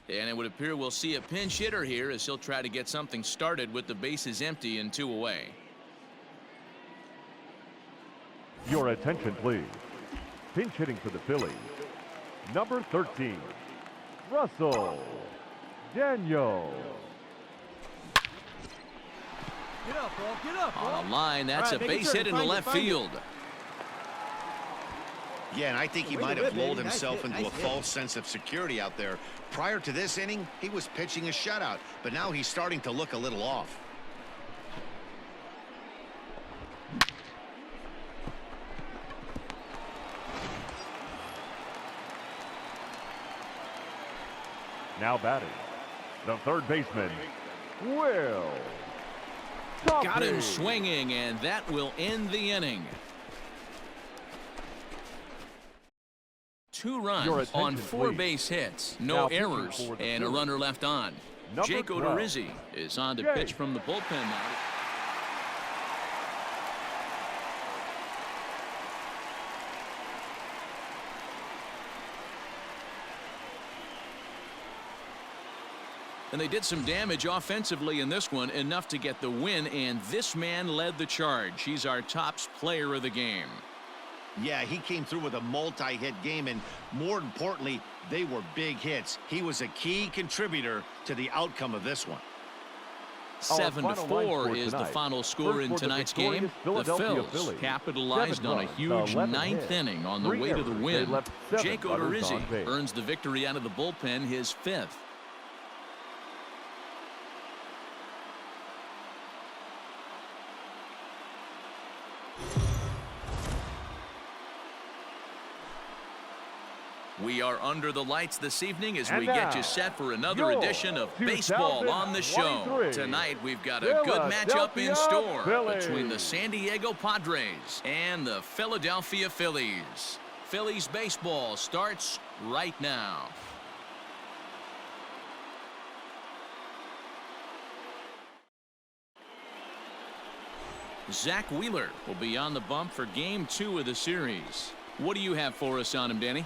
And it would appear we'll see a pinch hitter here as he'll try to get something started with the bases empty and 2 away. Your attention, please. Pinch hitting for the Phillies, number 13, Russell Daniels. Get up, ball. Get up, ball. On a line, that's a base hit into left field. Yeah, and I think he might have lulled himself into a false sense of security out there. Prior to this inning, he was pitching a shutout, but now he's starting to look a little off. Now batting, the third baseman, Will. Got him swinging, and that will end the inning. 2 runs on 4 base hits, no errors, and a runner left on. Jake Odorizzi is on to pitch from the bullpen now. And they did some damage offensively in this one, enough to get the win, and this man led the charge. He's our top player of the game. Yeah, he came through with a multi-hit game, and more importantly, they were big hits. He was a key contributor to the outcome of this one. 7-4 is the final score in tonight's game. The Phils capitalized on a huge 9th inning on the way to the win. Jake Odorizzi earns the victory out of the bullpen, his 5th. We are under the lights this evening as we get you set for another edition of Baseball on the Show. Tonight we've got a good matchup in store between the San Diego Padres and the Philadelphia Phillies. Phillies baseball starts right now. Zach Wheeler will be on the bump for Game 2 of the series. What do you have for us on him, Danny?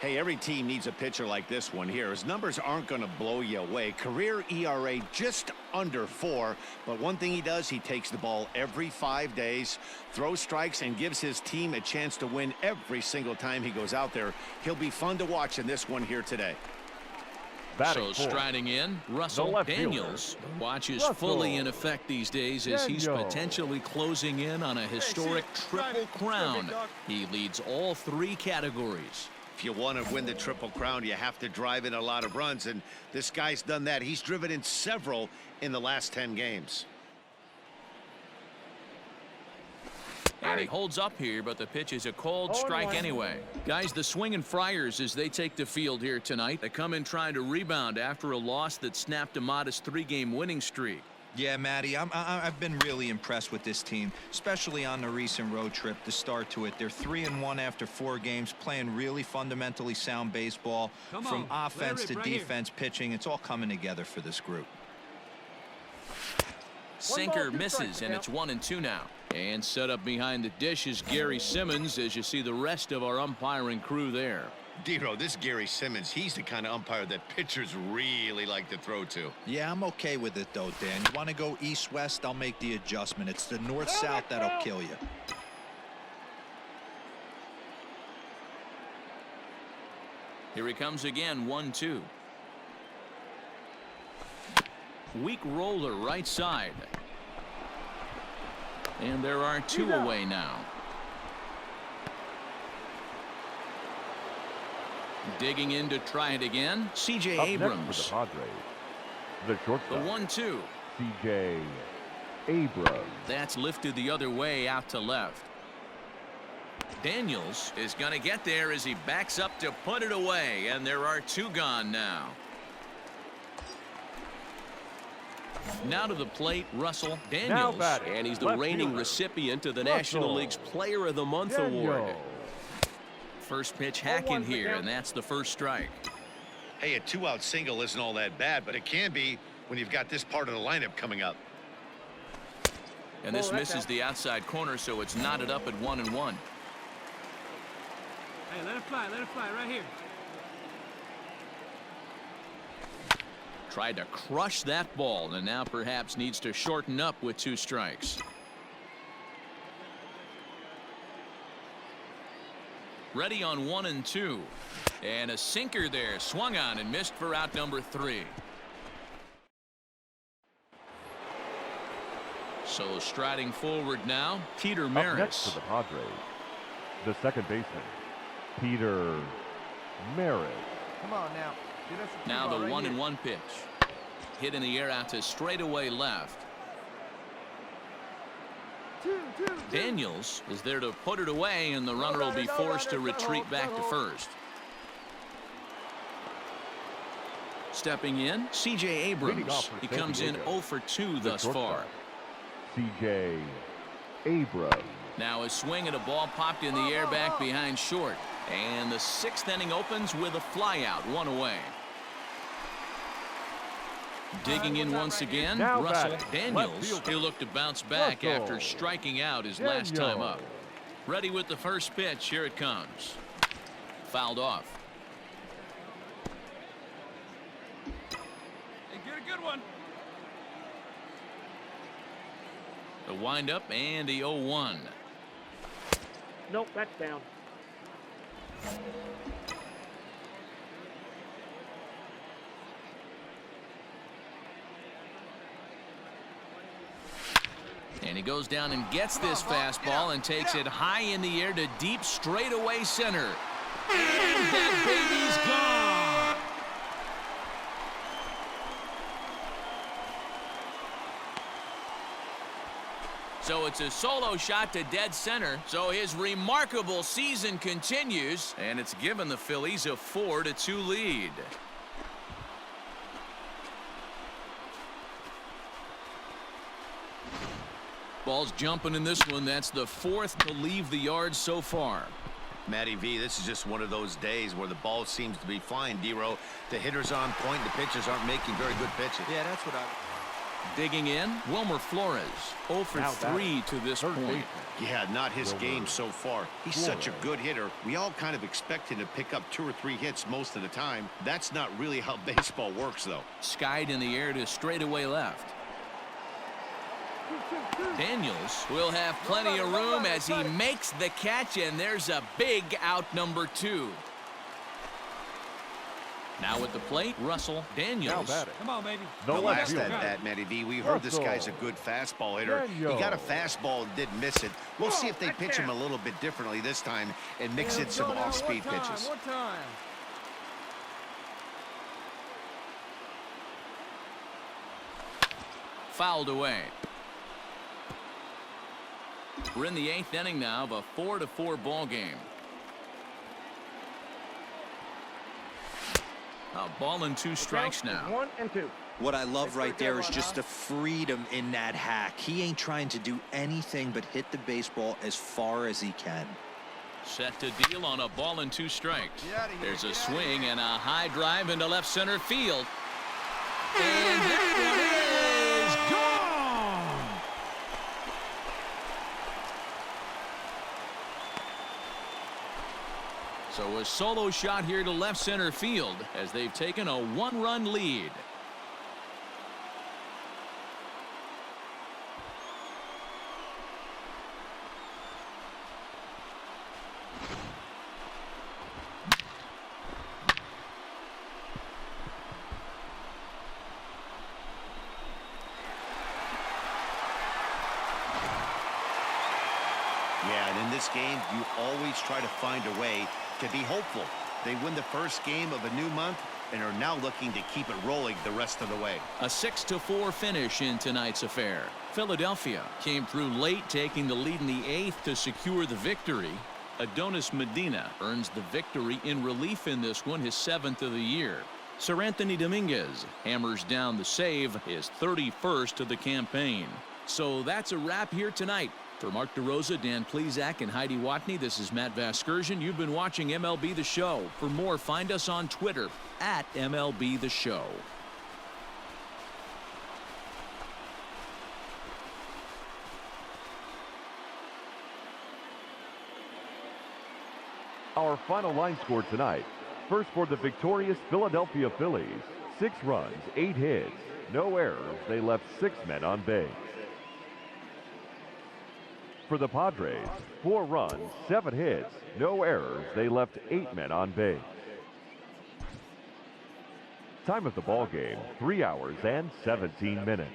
Hey, every team needs a pitcher like this one here. His numbers aren't going to blow you away. Career ERA just under 4. But one thing he does, he takes the ball every 5 days, throws strikes, and gives his team a chance to win every single time he goes out there. He'll be fun to watch in this one here today. So striding in, Russell Daniels. Watch is fully in effect these days as he's potentially closing in on a historic triple crown. He leads all 3 categories. If you want to win the Triple Crown, you have to drive in a lot of runs, and this guy's done that. He's driven in several in the last 10 games. And he holds up here, but the pitch is a called strike anyway. Guys, the swinging Friars as they take the field here tonight. They come in trying to rebound after a loss that snapped a modest 3-game winning streak. Yeah, Matty, I've been really impressed with this team, especially on the recent road trip, the start to it. They're 3-1 after 4 games, playing really fundamentally sound baseball. From offense to defense, pitching, it's all coming together for this group. Sinker misses, and it's 1-2 now. And set up behind the dish is Gary Simmons as you see the rest of our umpiring crew there. Dero, this Gary Simmons, he's the kind of umpire that pitchers really like to throw to. Yeah, I'm okay with it, though, Dan. You want to go east-west, I'll make the adjustment. It's the north-south that'll kill you. Here he comes again, 1-2. Weak roller right side. And there are 2 away now. Digging in to try it again, C.J. Abrams. For the Padres, the shortstop. The 1-2. C.J. Abrams. That's lifted the other way out to left. Daniels is going to get there as he backs up to put it away, and there are 2 gone now. Now to the plate, Russell Daniels, and he's the reigning recipient of the National League's Player of the Month award. First pitch hacking here, and that's the first strike. Hey, a 2-out single isn't all that bad, but it can be when you've got this part of the lineup coming up. And this misses the outside corner, so it's knotted up at 1-1. Hey, let it fly right here. Tried to crush that ball and now perhaps needs to shorten up with 2 strikes. Ready on 1 and 2. And a sinker there, swung on and missed for out number 3. So striding forward now, Peter Maris. Up next for the Padres, the second baseman, Peter Maris. Come on now. Get us a Now two-ball the right 1-1 pitch. Hit in the air out to straightaway left. here. Two. Daniels is there to put it away, and the runner will be forced to retreat back to first. Stepping in, C.J. Abrams. He comes in 0 for 2 thus far. C.J. Abrams. Now a swing and a ball popped in the air back behind short. And the 6th inning opens with a flyout, 1 away. Digging in once again, Now Russell batting, Daniels. left fielder. He'll look to bounce back Russell after striking out his last time up. Ready with the first pitch. Here it comes. Fouled off. And get a good one. The windup and the 0-1. Nope, that's down. And he goes down and gets this fastball and takes it high in the air to deep straightaway center. And that baby's gone. So it's a solo shot to dead center. So his remarkable season continues, and it's given the Phillies a 4-2 lead. Ball's jumping in this one. That's the 4th to leave the yard so far. Matty V, this is just one of those days where the ball seems to be flying, D-Row. The hitter's on point. The pitchers aren't making very good pitches. Yeah, that's what I... Digging in, Wilmer Flores, 0 for 3 to this point. Yeah, not his game so far. He's such a good hitter. We all kind of expect him to pick up 2 or 3 hits most of the time. That's not really how baseball works, though. Skied in the air to straightaway left. Daniels will have plenty of room as he makes the catch, and there's a big out number 2. Now at the plate, Russell Daniels. Come on, baby. No The left last field. at bat, Matty V, we heard this guy's a good fastball hitter. He got a fastball and didn't miss it. We'll see if they pitch him a little bit differently this time and mix in some off-speed pitches. One time. Fouled away. We're in the 8th inning now of a 4-4 ball game. A ball and 2 strikes now. 1 and 2. What I love right there is just the freedom in that hack. He ain't trying to do anything but hit the baseball as far as he can. Set to deal on a ball and 2 strikes. Get outta here, There's a get outta swing and a high drive into left center field. And that one is gone. So a solo shot here to left center field as they've taken a 1-run lead. Yeah, and in this game, you always try to find a way to be hopeful. They win the first game of a new month and are now looking to keep it rolling the rest of the way. A 6-4 finish in tonight's affair. Philadelphia came through late, taking the lead in the 8th to secure the victory. Adonis Medina earns the victory in relief in this one, his 7th of the year. Sir Anthony Dominguez hammers down the save, his 31st of the campaign. So that's a wrap here tonight. For Mark DeRosa, Dan Plesac, and Heidi Watney, this is Matt Vasgersian. You've been watching MLB The Show. For more, find us on Twitter at MLB The Show. Our final line score tonight. First for the victorious Philadelphia Phillies, 6 runs, 8 hits, no errors. They left 6 men on base. For the Padres, 4 runs, 7 hits, no errors. They left 8 men on base. Time of the ball game, 3 hours and 17 minutes.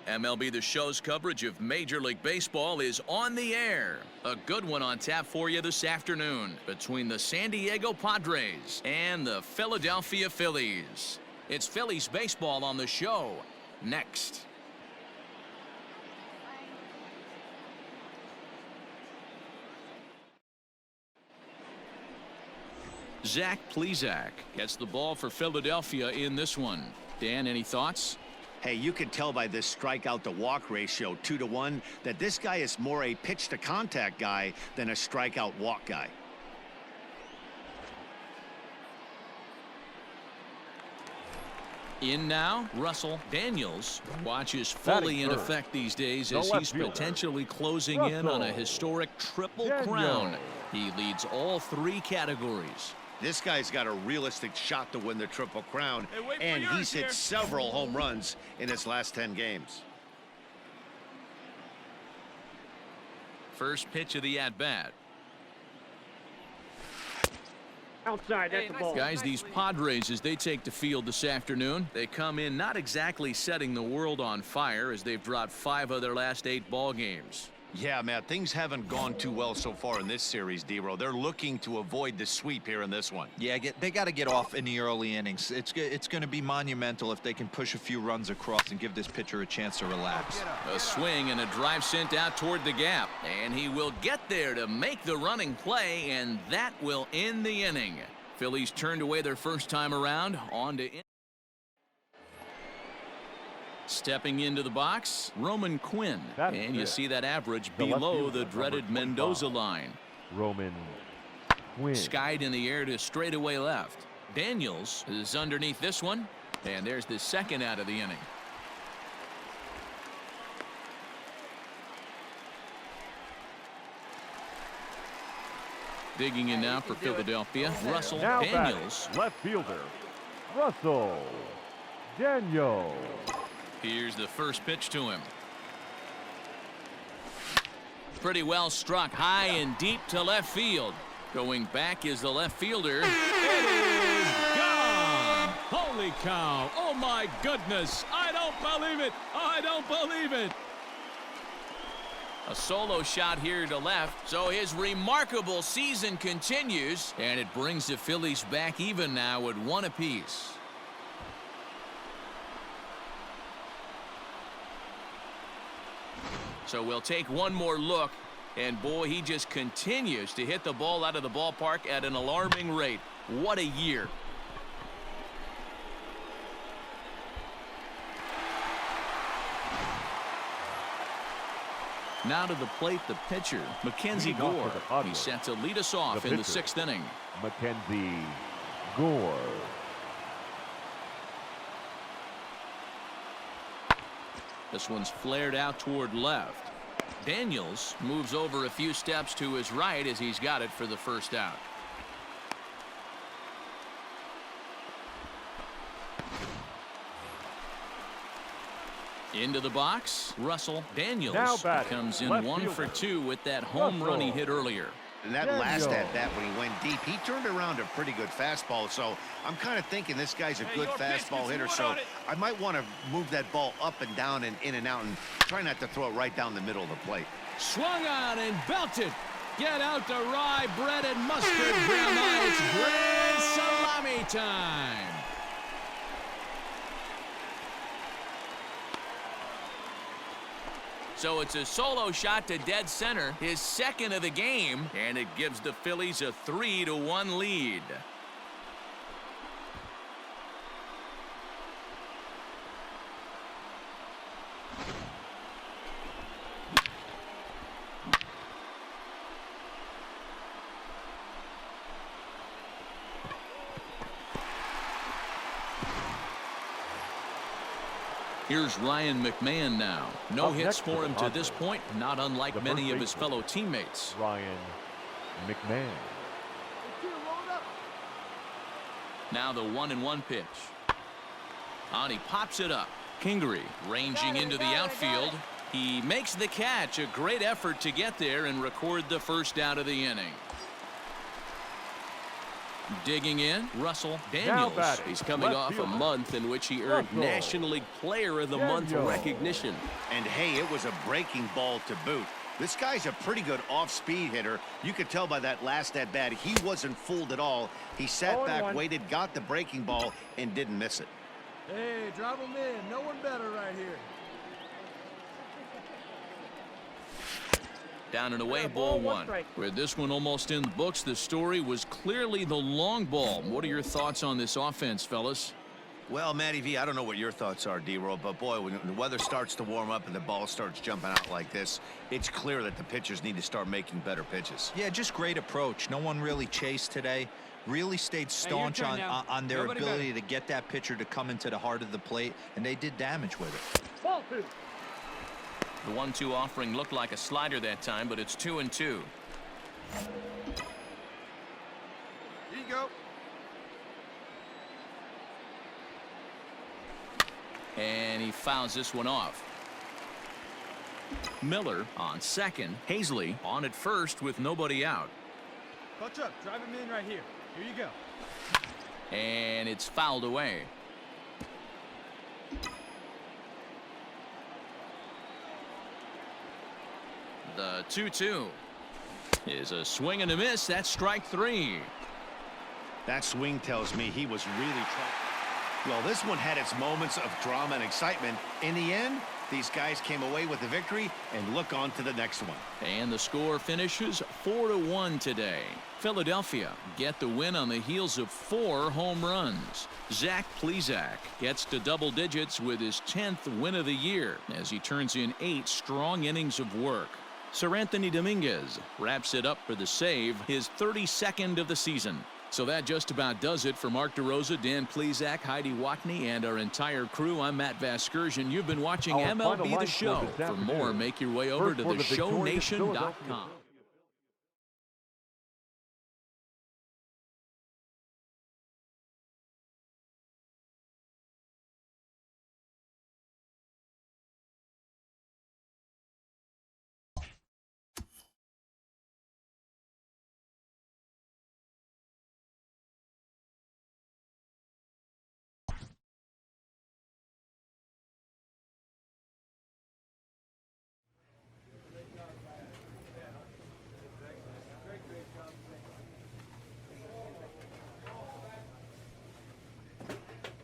MLB The Show's coverage of Major League Baseball is on the air. A good one on tap for you this afternoon between the San Diego Padres and the Philadelphia Phillies. It's Phillies baseball on the show next. Zach Plesac gets the ball for Philadelphia in this one. Dan, any thoughts? Hey, you can tell by this strikeout to walk ratio 2-to-1 that this guy is more a pitch to contact guy than a strikeout walk guy. In now, Russell Daniels watches fully in effect these days as he's potentially closing in on a historic triple crown. He leads all 3 categories. This guy's got a realistic shot to win the Triple Crown, and he's hit several home runs in his last 10 games. First pitch of the at-bat. Outside, that's the ball. Guys, these Padres, as they take the field this afternoon, they come in not exactly setting the world on fire as they've dropped 5 of their last 8 ball games. Yeah, Matt, things haven't gone too well so far in this series, D-Row. They're looking to avoid the sweep here in this one. Yeah, they got to get off in the early innings. It's going to be monumental if they can push a few runs across and give this pitcher a chance to relax. A swing and a drive sent out toward the gap, and he will get there to make the running play, and that will end the inning. Phillies turned away their first time around. On to stepping into the box, Roman Quinn. And you see that average below the dreaded Mendoza line. Roman Quinn. Skied in the air to straightaway left. Daniels is underneath this one. And there's the second out of the inning. Digging in now for Philadelphia, Russell Daniels. Left fielder, Russell Daniels. Here's the first pitch to him. Pretty well struck high and deep to left field. Going back is the left fielder. It is gone! Holy cow! Oh my goodness! I don't believe it! I don't believe it! A solo shot here to left, so his remarkable season continues, and it brings the Phillies back even now at 1 apiece. So we'll take one more look, and boy, he just continues to hit the ball out of the ballpark at an alarming rate. What a year. Now to the plate, the pitcher, Mackenzie Gore. He's set to lead us off in the 6th inning. Mackenzie Gore. This one's flared out toward left. Daniels moves over a few steps to his right as he's got it for the first out. Into the box, Russell Daniels comes in 1 for 2 with that home run he hit earlier. And that last at-bat when he went deep, he turned around a pretty good fastball. So I'm kind of thinking this guy's a good fastball hitter. So I might want to move that ball up and down and in and out and try not to throw it right down the middle of the plate. Swung on and belted. Get out the rye bread and mustard, Grandma. It's grand salami time. So it's a solo shot to dead center, his 2nd of the game, and it gives the Phillies a 3-1 lead. Here's Ryan McMahon now. No Up hits next for him to Padres, this point, not unlike the many first of his baseman, fellow teammates. Ryan McMahon. Now the 1-1 pitch. And he pops it up. Kingery ranging into the outfield. He makes the catch. A great effort to get there and record the first out of the inning. Digging in, Russell Daniels. He's coming off a month in which he earned National League Player of the Month recognition. And hey, it was a breaking ball to boot. This guy's a pretty good off-speed hitter. You could tell by that last at-bat he wasn't fooled at all. He sat back, waited, got the breaking ball, and didn't miss it. Hey, drive him in. No one better right here. Down and away, ball one. With this one almost in the books, the story was clearly the long ball. What are your thoughts on this offense, fellas? Well, Matty V, I don't know what your thoughts are, D-Roll, but boy, when the weather starts to warm up and the ball starts jumping out like this, it's clear that the pitchers need to start making better pitches. Yeah, just great approach. No one really chased today. Really stayed staunch on their ability to get that pitcher to come into the heart of the plate, and they did damage with it. Ball two. The 1-2 offering looked like a slider that time, but it's 2-2. Here you go. And he fouls this one off. Miller on second. Hazley on at first with nobody out. Bunch up. Drive him in right here. Here you go. And it's fouled away. The 2-2 is a swing and a miss. That's strike three. That swing tells me he was really trying. Well, this one had its moments of drama and excitement. In the end, these guys came away with the victory and look on to the next one. And the score finishes 4-1 today. Philadelphia get the win on the heels of 4 home runs. Zach Plesac gets to double digits with his 10th win of the year as he turns in 8 strong innings of work. Sir Anthony Dominguez wraps it up for the save, his 32nd of the season. So that just about does it for Mark DeRosa, Dan Plesac, Heidi Watney, and our entire crew. I'm Matt Vasgersian. You've been watching MLB The Show. For more, make your way over to theshownation.com.